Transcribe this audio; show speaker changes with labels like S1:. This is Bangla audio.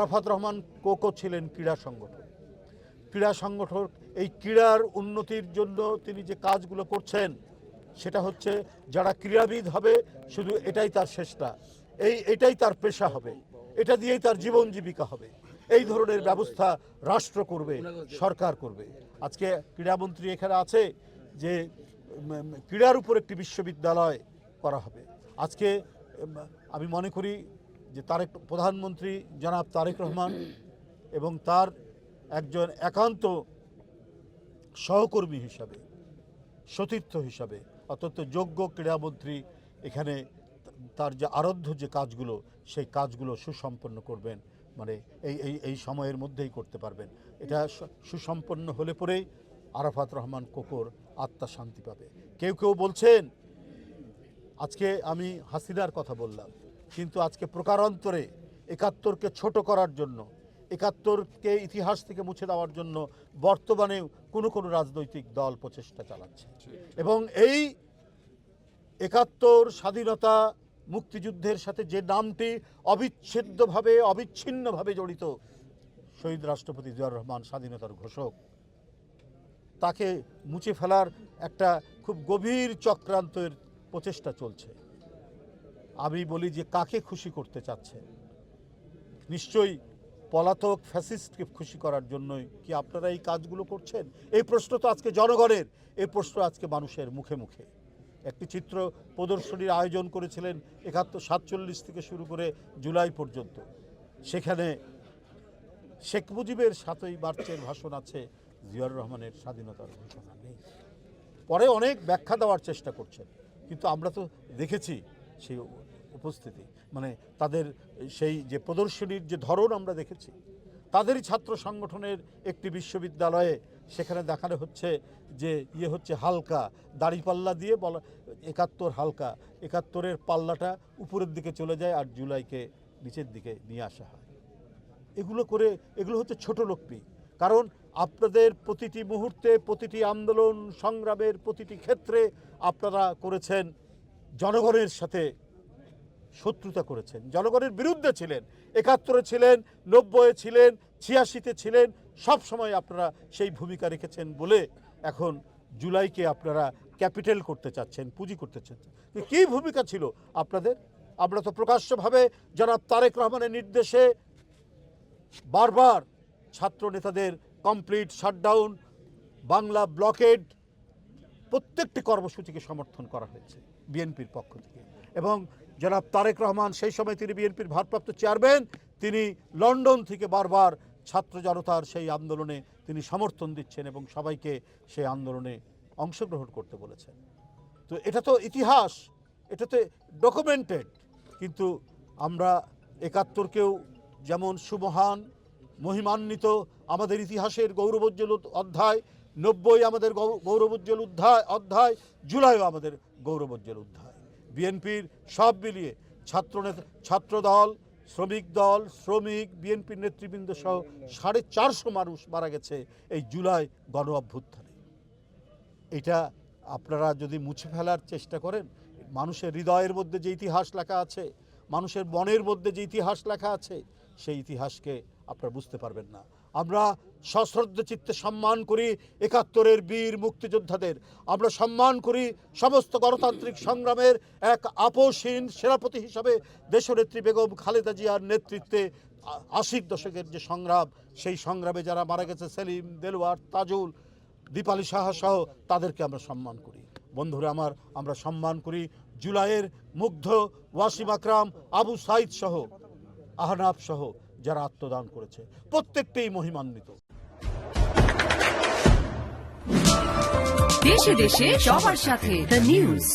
S1: আরাফাত রহমান কোকো ছিলেন ক্রীড়া সংগঠক। এই ক্রীড়ার উন্নতির জন্য তিনি যে কাজগুলো করছেন সেটা হচ্ছে যারা ক্রীড়াবিদ হবে শুধু এটাই তার চেষ্টা, এটাই তার পেশা হবে, এটা দিয়েই তার জীবন জীবিকা হবে, এই ধরনের ব্যবস্থা রাষ্ট্র করবে, সরকার করবে। আজকে ক্রীড়ামন্ত্রী এখানে আছে যে ক্রীড়ার উপর একটি বিশ্ববিদ্যালয় করা হবে। আজকে আমি মনে করি যে প্রধানমন্ত্রী জনাব তারেক রহমান এবং তার একজন একান্ত সহকর্মী হিসাবে, সতীর্থ হিসাবে অত্যন্ত যোগ্য ক্রীড়ামন্ত্রী এখানে তার যে আরাধ্য যে কাজগুলো সেই কাজগুলো সুসম্পন্ন করবেন, মানে এই সময়ের মধ্যেই করতে পারবেন। এটা সুসম্পন্ন হলে পরেই আরাফাত রহমান কোকোর আত্মা শান্তি পাবে। কেউ কেউ বলছেন, আজকে আমি হাসিনার কথা বললাম, কিন্তু আজকে প্রকারান্তরে ৭১কে ছোট করার জন্য, ৭১কে ইতিহাস থেকে মুছে দেওয়ার জন্য বর্তমানেও কোনো রাজনৈতিক দল প্রচেষ্টা চালাচ্ছে। এবং এই ৭১ স্বাধীনতা মুক্তিযুদ্ধের সাথে যে নামটি অবিচ্ছিন্নভাবে জড়িত, শহীদ রাষ্ট্রপতি জিয়াউর রহমান স্বাধীনতার ঘোষক, তাকে মুছে ফেলার একটা খুব গভীর চক্রান্তের প্রচেষ্টা চলছে। আমি বলি যে কাকে খুশি করতে চাচ্ছেন? নিশ্চয়ই পলাতক ফ্যাসিস্টকে খুশি করার জন্যই কি আপনারা এই কাজগুলো করছেন? এই প্রশ্ন তো আজকে জনগণের, এই প্রশ্ন আজকে মানুষের মুখে মুখে। একটি চিত্র প্রদর্শনীর আয়োজন করেছিলেন ৭১-৪৭ থেকে শুরু করে জুলাই পর্যন্ত। সেখানে শেখ মুজিবের ৭ই মার্চের ভাষণ আছে, জিয়াউর রহমানের স্বাধীনতার ঘোষণা নেই। পরে অনেক ব্যাখ্যা দেওয়ার চেষ্টা করছেন, কিন্তু আমরা তো দেখেছি সেই উপস্থিতি, মানে তাদের সেই যে প্রদর্শনীর যে ধরন আমরা দেখেছি। তাদেরই ছাত্র সংগঠনের একটি বিশ্ববিদ্যালয়ে সেখানে দেখানো হচ্ছে যে হচ্ছে হালকা দাড়িপাল্লা দিয়ে বলা ৭১ হালকা, ৭১-এর পাল্লাটা উপরের দিকে চলে যায় আর জুলাইকে নিচের দিকে নিয়ে আসা হয়। এগুলো হচ্ছে ছোট লোকপি। কারণ আপনাদের প্রতিটি মুহূর্তে, প্রতিটি আন্দোলন সংগ্রামের প্রতিটি ক্ষেত্রে আপনারা করেছেন জনগণের সাথে শত্রুতা করেছেন, জনগণের বিরুদ্ধে ছিলেন। ৭১-এ ছিলেন, ৯০-এ ছিলেন, ৮৬-তে ছিলেন, সব সময় আপনারা সেই ভূমিকা রেখেছেন বলে এখন জুলাইকে আপনারা ক্যাপিটাল করতে চাচ্ছেন, পুঁজি করতে চাচ্ছেন। কী ভূমিকা ছিল আপনাদের? আমরা তো প্রকাশ্যভাবে জনাব তারেক রহমানের নির্দেশে বারবার ছাত্র নেতাদের কমপ্লিট শাটডাউন, বাংলা ব্লকেড, প্রত্যেকটি কর্মসূচিকে সমর্থন করা হয়েছে বিএনপির পক্ষ থেকে। এবং জনাব তারেক রহমান সেই সময় তিনি বিএনপির ভারপ্রাপ্ত চেয়ারম্যান, তিনি লন্ডন থেকে বারবার ছাত্র জনতার সেই আন্দোলনে তিনি সমর্থন দিচ্ছেন এবং সবাইকে সেই আন্দোলনে অংশগ্রহণ করতে বলেছেন। তো এটা তো ইতিহাস, এটা তো ডকুমেন্টেড। কিন্তু আমরা ৭১-কেও যেমন সুমহান, মহিমান্বিত আমাদের ইতিহাসের গৌরবোজ্জ্বল অধ্যায়, ৯০ আমাদের গৌরবোজ্জ্বল অধ্যায়, জুলাইও আমাদের গৌরবোজ্জ্বল অধ্যায়। বিএনপির সব মিলিয়ে ছাত্রদল, শ্রমিক, বিএনপির নেতৃবৃন্দ সহ ৪৫০ মানুষ মারা গেছে এই জুলাই গণ অভ্যুত্থানে। এটা আপনারা যদি মুছে ফেলার চেষ্টা করেন, মানুষের হৃদয়ের মধ্যে যে ইতিহাস লেখা আছে, মানুষের মনের মধ্যে যে ইতিহাস লেখা আছে, সেই ইতিহাসকে আপনারা বুঝতে পারবেন না। আমরা সশ্রদ্ধ চিত্তে সম্মান করি ৭১-এর বীর মুক্তিযোদ্ধাদের, আমরা সম্মান করি সমস্ত গণতান্ত্রিক সংগ্রামের এক আপোষহীন সেনাপতি হিসাবে দেশনেত্রী বেগম খালেদা জিয়ার নেতৃত্বে ৮০ দশকের যে সংগ্রাম, সেই সংগ্রামে যারা মারা গেছে, সেলিম, দেলোয়ার, তাজুল, দীপালি সাহা সহ, তাদেরকে আমরা সম্মান করি। বন্ধুরা আমার, আমরা সম্মান করি জুলাইয়ের মুগ্ধ, ওয়াসিম আকরাম, আবু সাইদ সহ, আহনাফ সহ যারা আত্মদান করেছে, প্রত্যেকটাই মহিমান্বিত।
S2: দেশে দেশে সবার সাথে দ্য নিউজ।